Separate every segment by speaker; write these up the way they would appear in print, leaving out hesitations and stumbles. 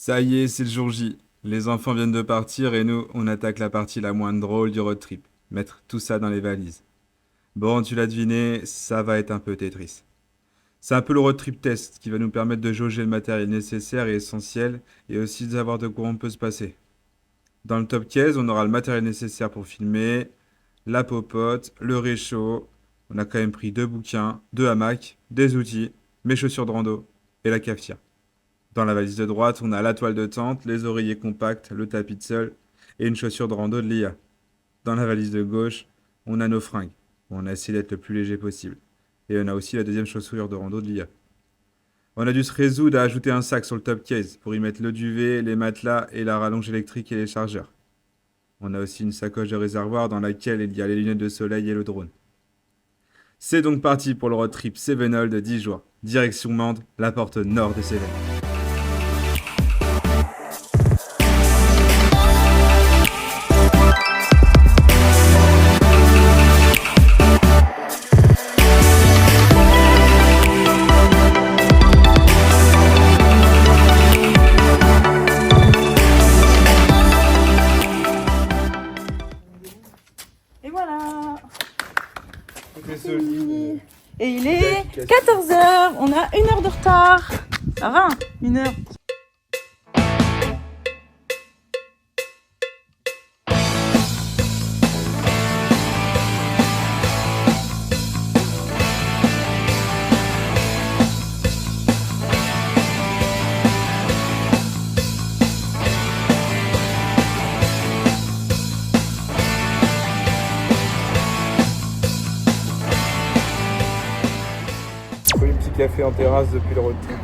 Speaker 1: Ça y est, c'est le jour J. Les enfants viennent de partir et nous, on attaque la partie la moins drôle du road trip. Mettre tout ça dans les valises. Bon, tu l'as deviné, ça va être un peu Tetris. C'est un peu le road trip test qui va nous permettre de jauger le matériel nécessaire et essentiel et aussi de savoir de quoi on peut se passer. Dans le top 15, on aura le matériel nécessaire pour filmer, la popote, le réchaud. On a quand même pris 2 bouquins, 2 hamacs, des outils, mes chaussures de rando et la cafetière. Dans la valise de droite, on a la toile de tente, les oreillers compacts, le tapis de sol et une chaussure de rando de l'IA. Dans la valise de gauche, on a nos fringues. On a essayé d'être le plus léger possible. Et on a aussi la deuxième chaussure de rando de l'IA. On a dû se résoudre à ajouter un sac sur le top case pour y mettre le duvet, les matelas et la rallonge électrique et les chargeurs. On a aussi une sacoche de réservoir dans laquelle il y a les lunettes de soleil et le drone. C'est donc parti pour le road trip Cévenol de 10 jours. Direction Mende, la porte nord des Cévennes.
Speaker 2: Et voilà.
Speaker 1: Tout est solide.
Speaker 2: Et il est 14h. On a 1 heure de retard. Ça va, 1 heure.
Speaker 1: Pris un petit café en terrasse depuis le road trip.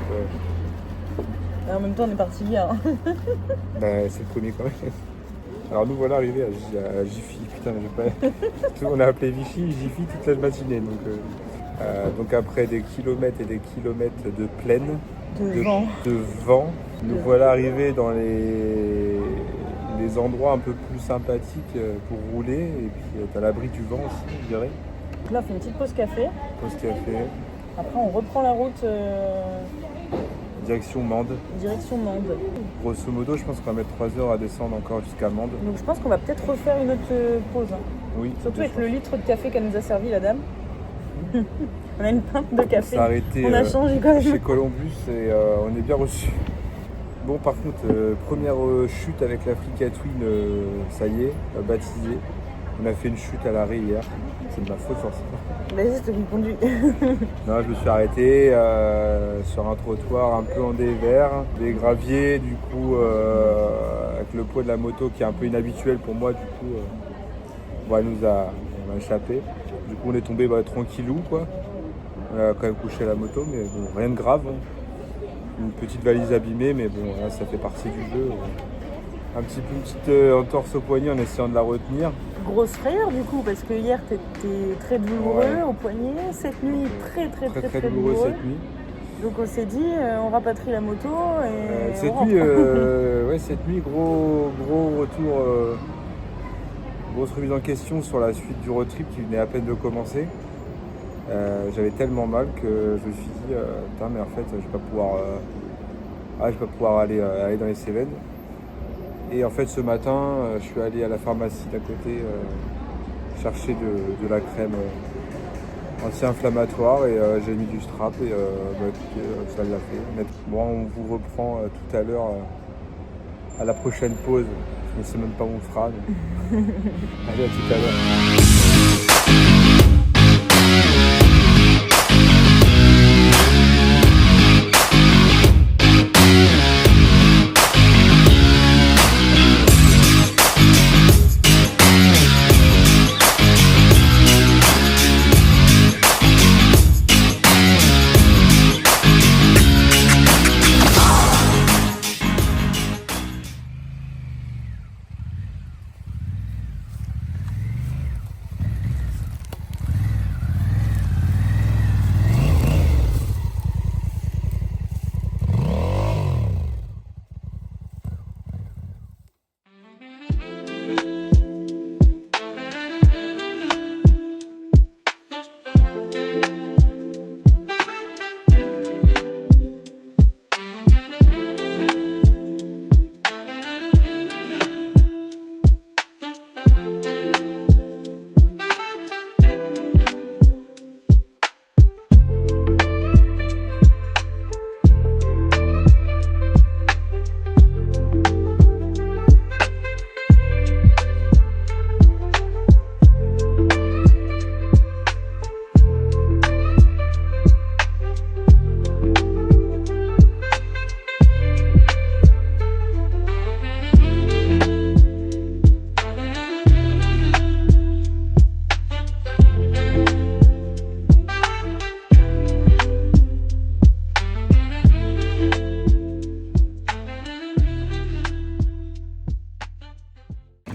Speaker 2: Et en même temps, on est parti hier.
Speaker 1: C'est le premier quand même. Alors nous voilà arrivés à Jiffy. Putain, j'ai pas... On a appelé Vichy, Jiffy toute la matinée. Donc après des kilomètres et des kilomètres de plaine, de vent, nous voilà arrivés dans les endroits un peu plus sympathiques pour rouler et puis être à l'abri du vent aussi, je dirais.
Speaker 2: Là, on fait une petite pause café.
Speaker 1: Pause café,
Speaker 2: Après, on reprend la route
Speaker 1: direction Mende.
Speaker 2: direction Mende.
Speaker 1: Grosso modo, je pense qu'on va mettre 3 heures à descendre encore jusqu'à Mende.
Speaker 2: Donc, je pense qu'on va peut-être refaire une autre pause. Hein.
Speaker 1: Oui.
Speaker 2: Surtout avec le litre de café qu'elle nous a servi, la dame. On a une pinte de
Speaker 1: On
Speaker 2: café.
Speaker 1: s'est arrêté
Speaker 2: On a changé quand même.
Speaker 1: chez Columbus et on est bien reçu. Bon, par contre, première chute avec la Flica Twin, ça y est, baptisée. On a fait une chute à l'arrêt hier. C'est de ma faute forcément.
Speaker 2: Vas-y, c'est toi qui conduis.
Speaker 1: Non, je me suis arrêté sur un trottoir un peu en dévers, des graviers, du coup, avec le poids de la moto qui est un peu inhabituel pour moi, du coup, on a échappé. Du coup, on est tombé tranquillou, quoi. On a quand même couché la moto, mais bon, rien de grave. Hein. Une petite valise abîmée, mais bon, là, ça fait partie du jeu. Une petite entorse au poignet en essayant de la retenir.
Speaker 2: Grosse frayeur du coup, parce que hier t'étais très douloureux
Speaker 1: Ouais.
Speaker 2: au poignet, cette nuit très
Speaker 1: douloureux cette nuit.
Speaker 2: Donc on s'est dit, on rapatrie la moto et
Speaker 1: Cette
Speaker 2: on
Speaker 1: nuit,
Speaker 2: rentre.
Speaker 1: cette nuit, gros retour, grosse remise en question sur la suite du road trip qui venait à peine de commencer. J'avais tellement mal que je me suis dit, putain, mais en fait, je vais pas pouvoir aller dans les Cévennes. Et en fait, ce matin, je suis allé à la pharmacie d'à côté chercher de la crème anti-inflammatoire et j'ai mis du strap et écoutez, ça l'a fait. Moi, on vous reprend tout à l'heure à la prochaine pause. Je ne sais même pas où on sera. Mais... Allez, à tout à l'heure.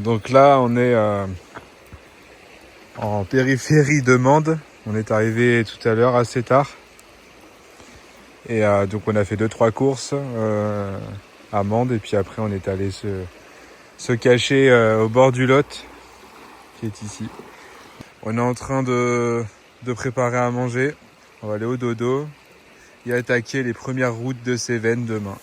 Speaker 1: Donc là, on est en périphérie de Mende. On est arrivé tout à l'heure assez tard. Et donc on a fait 2-3 courses à Mende. Et puis après, on est allé se cacher au bord du Lot, qui est ici. On est en train de préparer à manger. On va aller au dodo et attaquer les premières routes de Cévennes demain.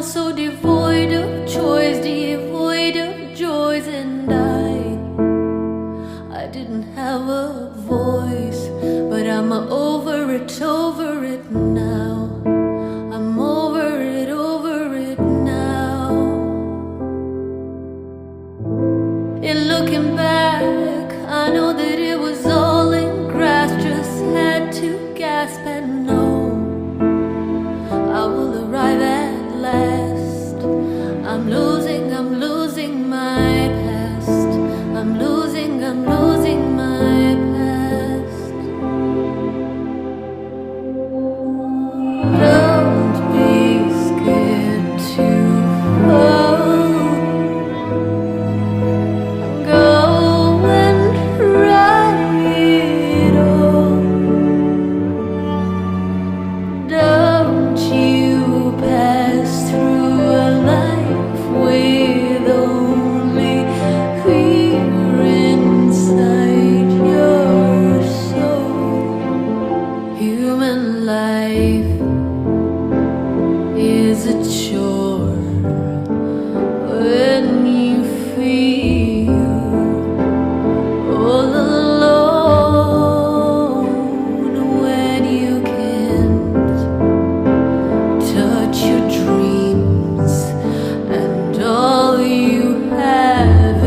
Speaker 3: So devoid of choice, devoid of joys, and I didn't have a voice, but I'm over it now. I'm over it now. In looking back, I know that it was all in grass, just had to gasp and know I will arrive at last. I'm losing my past. I'm losing my past. Don't be scared to fall. Go and try it all. Don't you pass through a life with only fear inside your soul. Human life is a chore when you feel all alone, when you can't touch your dreams, and all you have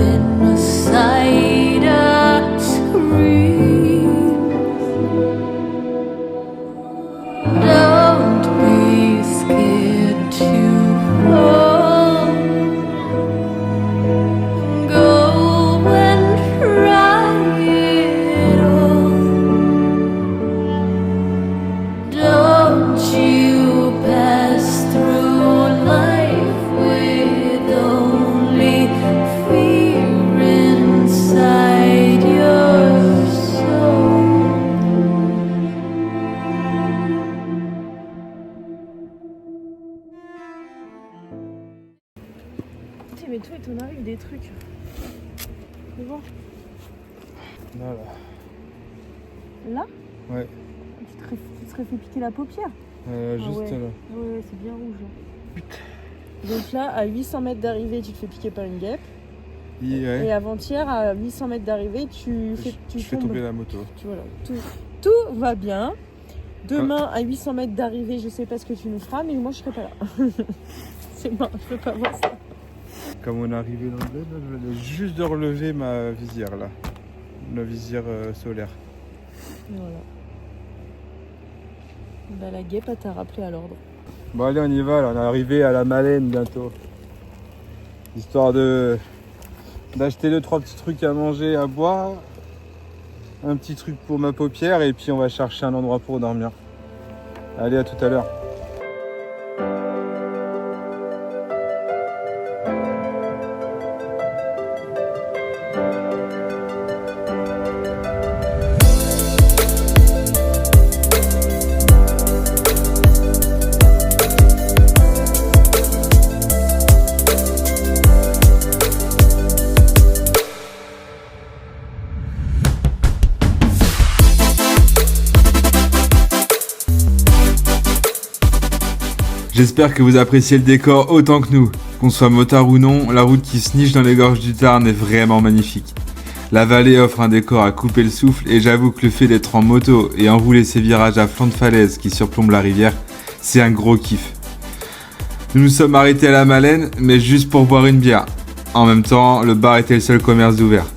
Speaker 3: inside are screams. Don't be scared to fall. Go and try it all. Don't you pass through life with only fear inside your soul.
Speaker 2: Putain, mais toi, il t'en arrive des trucs. Tu vois?
Speaker 1: Voilà.
Speaker 2: Là?
Speaker 1: Ouais.
Speaker 2: Tu te serais fait piquer la paupière?
Speaker 1: Juste
Speaker 2: ouais.
Speaker 1: là.
Speaker 2: Ouais, c'est bien rouge. Là. Donc là, à 800 mètres d'arrivée, tu te fais piquer par une guêpe.
Speaker 1: Ouais.
Speaker 2: Et avant-hier, à 800 mètres d'arrivée, tu
Speaker 1: fais tomber la moto.
Speaker 2: Voilà, tout va bien. Demain, à 800 mètres d'arrivée, je sais pas ce que tu nous feras, mais moi, je serai pas là. C'est bon, je peux pas voir ça.
Speaker 1: Comme on est arrivé dans le bled, là, je venais juste de relever ma visière, là. La visière solaire.
Speaker 2: Voilà. Bah, la guêpe, elle t'a rappelé à l'ordre.
Speaker 1: Bon allez, on y va, là. On est arrivé à la Malène bientôt. Histoire d'acheter 2-3 petits trucs à manger, à boire. Un petit truc pour ma paupière et puis on va chercher un endroit pour dormir. Allez, à tout à l'heure. J'espère que vous appréciez le décor autant que nous. Qu'on soit motard ou non, la route qui se niche dans les gorges du Tarn est vraiment magnifique. La vallée offre un décor à couper le souffle et j'avoue que le fait d'être en moto et enrouler ces virages à flanc de falaise qui surplombent la rivière, c'est un gros kiff. Nous nous sommes arrêtés à la Malène, mais juste pour boire une bière. En même temps, le bar était le seul commerce ouvert.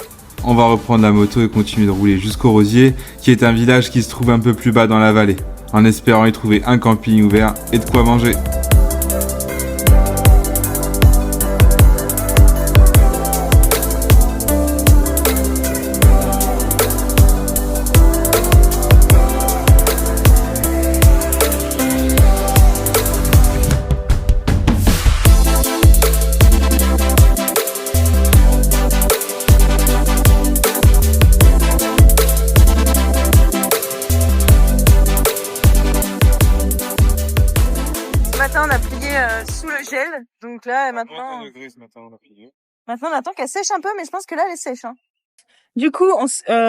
Speaker 1: On va reprendre la moto et continuer de rouler jusqu'au Rosier, qui est un village qui se trouve un peu plus bas dans la vallée, en espérant y trouver un camping ouvert et de quoi manger.
Speaker 2: On a plié sous le gel, donc là maintenant on attend qu'elle sèche un peu, mais je pense que là elle est sèche. Hein. Du coup,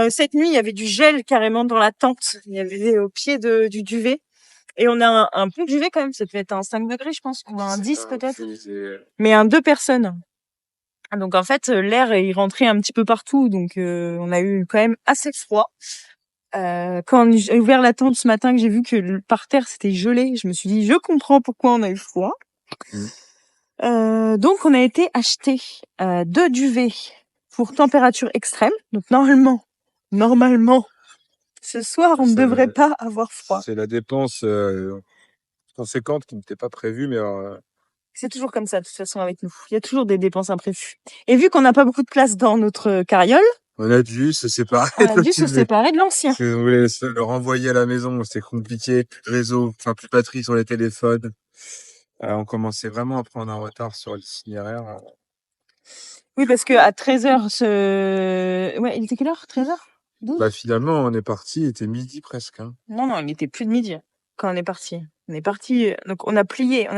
Speaker 2: cette nuit il y avait du gel carrément dans la tente, il y avait au pied du duvet, et on a un bon duvet quand même, ça devait être un 5 degrés je pense, ou un 10 peut-être, mais un 2 personnes. Donc en fait l'air il rentrait un petit peu partout, donc on a eu quand même assez froid. Quand j'ai ouvert la tente ce matin, que j'ai vu que par terre c'était gelé, je me suis dit je comprends pourquoi on a eu froid. Donc on a été acheter 2 duvets pour température extrême. Donc normalement, ce soir on ne devrait pas avoir froid.
Speaker 1: C'est la dépense conséquente qui n'était pas prévue, mais
Speaker 2: c'est toujours comme ça de toute façon avec nous. Il y a toujours des dépenses imprévues. Et vu qu'on n'a pas beaucoup de place dans notre carriole,
Speaker 1: on a dû se séparer.
Speaker 2: De l'ancien.
Speaker 1: On voulait le renvoyer à la maison, c'était compliqué, plus de réseau, plus de batterie sur les téléphones. On commençait vraiment à prendre un retard sur l'itinéraire.
Speaker 2: Oui, parce que à 13h, ouais, il était quelle heure? 13h?
Speaker 1: Finalement, on est parti, il était midi presque. Hein.
Speaker 2: Non, il était plus de midi quand on est parti. Donc on a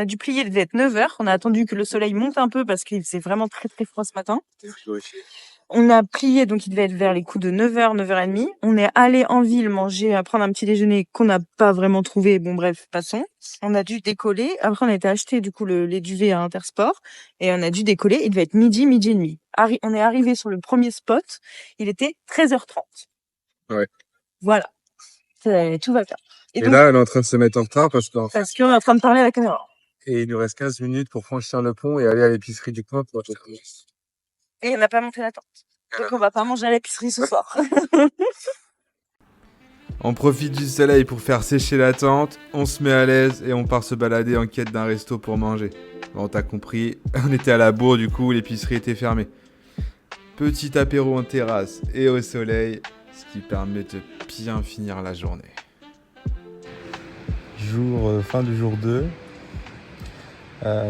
Speaker 2: dû plier, il devait être 9h. On a attendu que le soleil monte un peu parce qu'il faisait vraiment très très froid ce matin. On a plié, donc il devait être vers les coups de 9h, 9h30. On est allé en ville manger, prendre un petit déjeuner qu'on n'a pas vraiment trouvé. Bon bref, passons. On a dû décoller. Après on a été acheter du coup les duvets à Intersport et on a dû décoller. Il devait être midi et demi. On est arrivé sur le premier spot. Il était 13h30.
Speaker 1: Ouais.
Speaker 2: Voilà. Tout va bien.
Speaker 1: Et donc, là, elle est en train de se mettre en retard parce qu'on
Speaker 2: est en train de parler à la caméra.
Speaker 1: Et il nous reste 15 minutes pour franchir le pont et aller à l'épicerie du coin pour acheter.
Speaker 2: Et on n'a pas monté la tente. Donc on va pas manger à l'épicerie ce soir.
Speaker 1: On profite du soleil pour faire sécher la tente, on se met à l'aise et on part se balader en quête d'un resto pour manger. Bon, t'as compris, on était à la bourre, du coup l'épicerie était fermée. Petit apéro en terrasse et au soleil, ce qui permet de bien finir la journée. Fin du jour 2.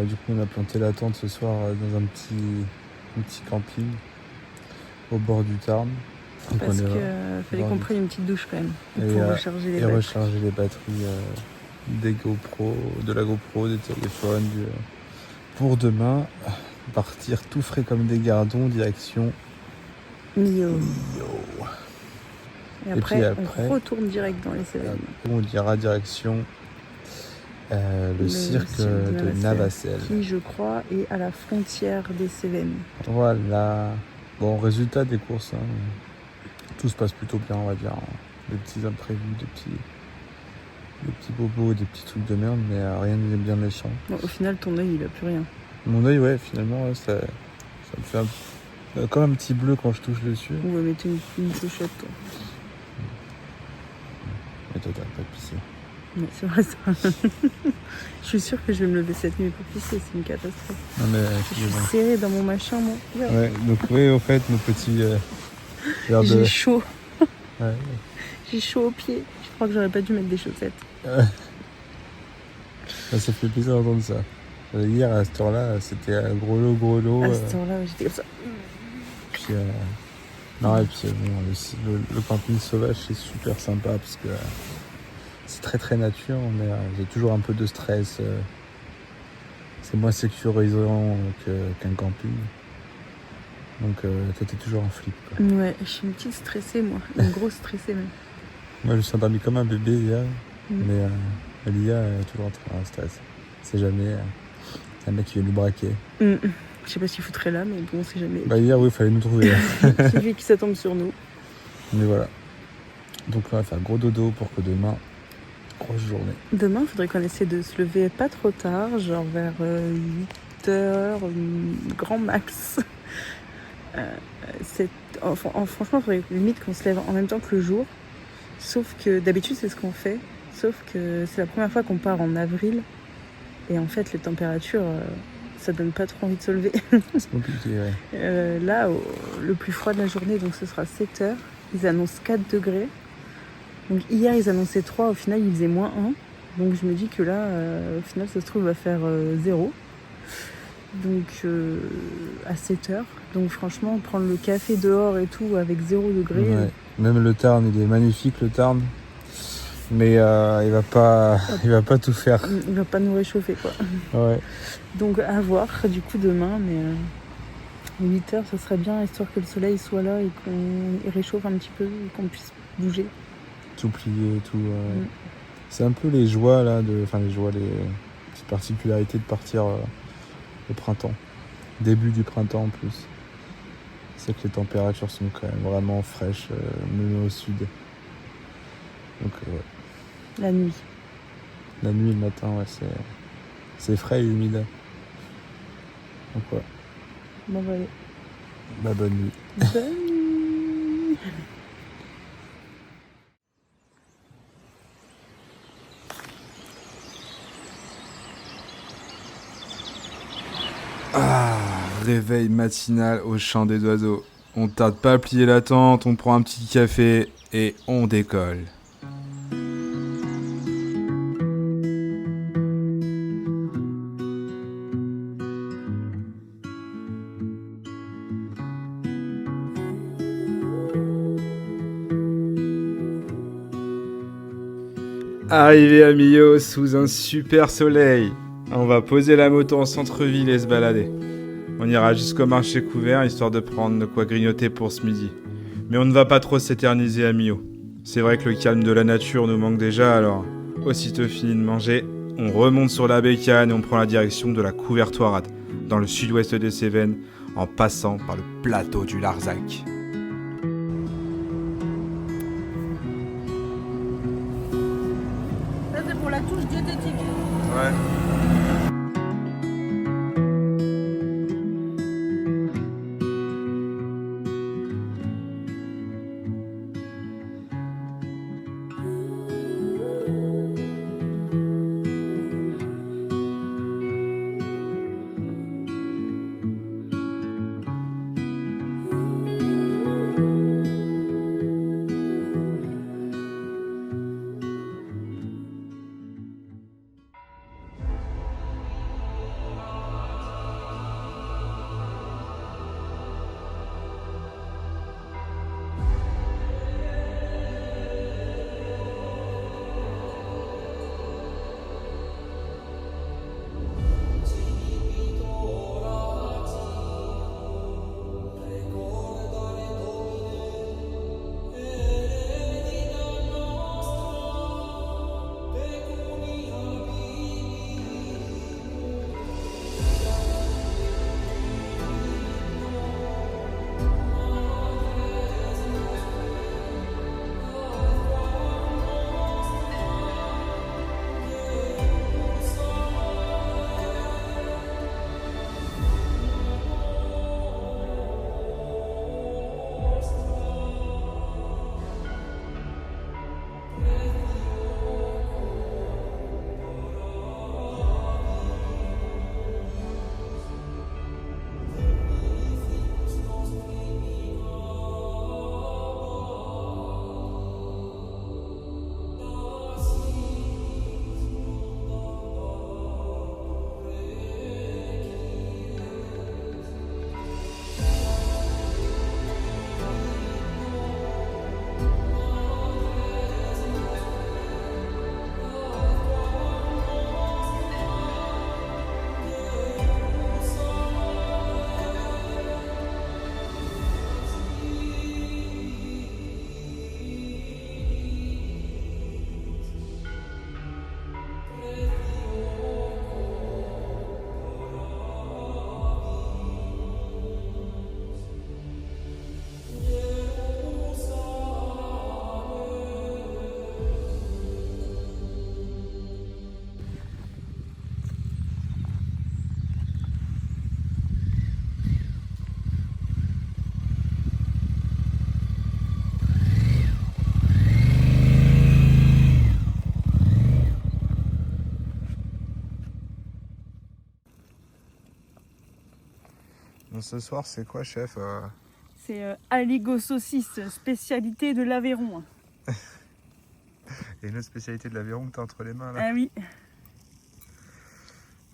Speaker 1: Du coup on a planté la tente ce soir dans un petit camping au bord du Tarn.
Speaker 2: Parce qu'il fallait qu'on prenne une petite douche quand même pour recharger les
Speaker 1: batteries des GoPro, de la GoPro, des téléphones. Pour demain, partir tout frais comme des gardons, direction
Speaker 2: Millau. Et après, on retourne direct dans les Cévennes.
Speaker 4: On dira direction le cirque de Navacelles.
Speaker 2: Qui, je crois, est à la frontière des Cévennes.
Speaker 4: Voilà. Bon, résultat des courses, hein. Tout se passe plutôt bien, on va dire. Des petits imprévus, des petits bobos, des petits trucs de merde, mais rien de bien méchant.
Speaker 2: Bon, au final, ton œil, il a plus rien.
Speaker 4: Mon œil, ouais, finalement, ça me fait comme un petit bleu quand je touche dessus.
Speaker 2: Ouais, mais t'es une chauchette, toi.
Speaker 4: Mais toi, t'as pas pissé.
Speaker 2: Ouais, c'est vrai ça. Je suis sûre que je vais me lever cette nuit pour pisser, c'est une catastrophe.
Speaker 4: Non, mais
Speaker 2: je suis serrée dans mon machin, moi.
Speaker 4: Ouais, donc oui, au fait, nos petits
Speaker 2: J'ai chaud.
Speaker 4: Ouais.
Speaker 2: J'ai chaud aux pieds. Je crois que j'aurais pas dû mettre des chaussettes.
Speaker 4: Ça fait plaisir d'entendre ça. Hier, à cette heure-là, c'était gros lot.
Speaker 2: À cette heure-là, j'étais comme ça.
Speaker 4: Puis, non, et puis bon, le camping sauvage, c'est super sympa parce que c'est très très nature, mais j'ai toujours un peu de stress. C'est moins sécurisant qu'un camping. Donc toi, t'es toujours en flip, quoi.
Speaker 2: Ouais, je suis une petite stressée, moi. Une grosse stressée, même.
Speaker 4: Moi, je me suis endormi comme un bébé hier, mais Lia est toujours en stress. C'est jamais un mec qui vient nous braquer.
Speaker 2: Je sais pas s'il foutrait là, mais bon, c'est jamais.
Speaker 4: Bah hier, oui, il fallait nous trouver.
Speaker 2: C'est lui qui s'attend sur nous.
Speaker 4: Mais voilà. Donc là, on va faire gros dodo pour que demain, grosse journée.
Speaker 2: Demain, il faudrait qu'on essaie de se lever pas trop tard, genre vers 8h, grand max. Franchement, il faudrait limite qu'on se lève en même temps que le jour. Sauf que d'habitude, c'est ce qu'on fait. Sauf que c'est la première fois qu'on part en avril. Et en fait, les températures, ça donne pas trop envie de se lever.
Speaker 4: C'est compliqué, ouais.
Speaker 2: Là, le plus froid de la journée, donc ce sera 7h. Ils annoncent 4 degrés. Donc hier, ils annonçaient 3. Au final, il faisait -1. Donc je me dis que là, au final, ça se trouve, il va faire 0. Donc à 7h. Donc franchement, prendre le café dehors et tout avec 0 degré.
Speaker 4: Ouais. Même le Tarn, il est magnifique, le Tarn. Mais il va pas tout faire.
Speaker 2: Il va pas nous réchauffer, quoi.
Speaker 4: Ouais.
Speaker 2: Donc à voir du coup demain, mais 8h, ça serait bien, histoire que le soleil soit là et qu'on réchauffe un petit peu et qu'on puisse bouger.
Speaker 4: Tout plier, tout. C'est un peu les joies là, les petites particularités de partir au printemps. Début du printemps en plus. C'est que les températures sont quand même vraiment fraîches, même au sud. Donc
Speaker 2: La nuit.
Speaker 4: La nuit, le matin, ouais, c'est frais et humide. Donc ouais.
Speaker 2: Bon, bah allez.
Speaker 4: Bah, bonne nuit.
Speaker 2: Bonne nuit.
Speaker 1: Réveil matinal au chant des oiseaux. On tarde pas à plier la tente, on prend un petit café et on décolle. Arrivé à Millau sous un super soleil. On va poser la moto en centre-ville et se balader. On ira jusqu'au marché couvert histoire de prendre de quoi grignoter pour ce midi. Mais on ne va pas trop s'éterniser à Millau. C'est vrai que le calme de la nature nous manque déjà, alors aussitôt fini de manger, on remonte sur la bécane et on prend la direction de la Couvertoirade, dans le sud-ouest des Cévennes, en passant par le plateau du Larzac.
Speaker 2: Ça c'est pour la touche diététique.
Speaker 1: Ouais. Donc ce soir, c'est quoi, chef
Speaker 2: C'est aligot saucisse, spécialité de l'Aveyron.
Speaker 1: Et une autre spécialité de l'Aveyron que t'as entre les mains, là.
Speaker 2: Ah oui.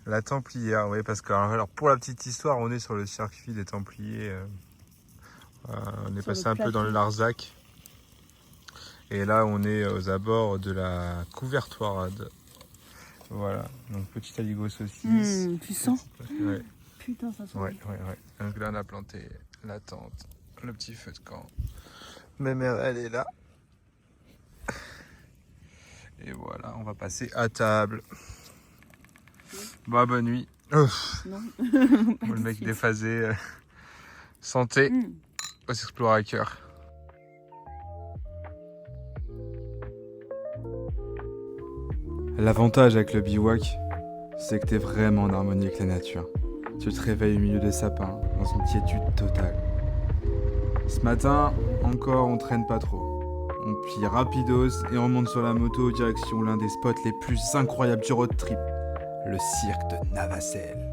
Speaker 1: La Templière, oui, parce que alors, pour la petite histoire, on est sur le circuit des Templiers. On est
Speaker 2: Sur
Speaker 1: passé
Speaker 2: le
Speaker 1: un peu dans le
Speaker 2: plateau.
Speaker 1: Larzac. Et là, on est aux abords de la Couvertoirade. Voilà, donc petit aligot saucisse.
Speaker 2: Tu sens?
Speaker 1: Ouais,
Speaker 2: Putain, ça sent.
Speaker 1: ouais. Donc là, on a planté la tente, le petit feu de camp. Ma mère, elle est là. Et voilà, on va passer à table. Bah, bonne nuit. Ouf.
Speaker 2: Non.
Speaker 1: Le mec déphasé. Santé aux explorateurs. L'avantage avec le bivouac, c'est que t'es vraiment en harmonie avec la nature. Tu te réveilles au milieu des sapins, dans une quiétude totale. Ce matin, encore on traîne pas trop. On plie rapidos et on monte sur la moto direction l'un des spots les plus incroyables du road trip, le cirque de Navacelle.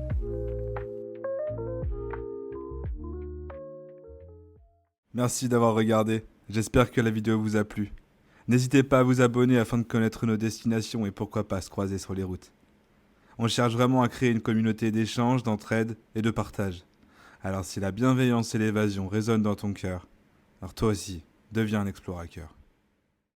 Speaker 1: Merci d'avoir regardé, j'espère que la vidéo vous a plu. N'hésitez pas à vous abonner afin de connaître nos destinations et pourquoi pas se croiser sur les routes. On cherche vraiment à créer une communauté d'échange, d'entraide et de partage. Alors si la bienveillance et l'évasion résonnent dans ton cœur, alors toi aussi, deviens un explorateur.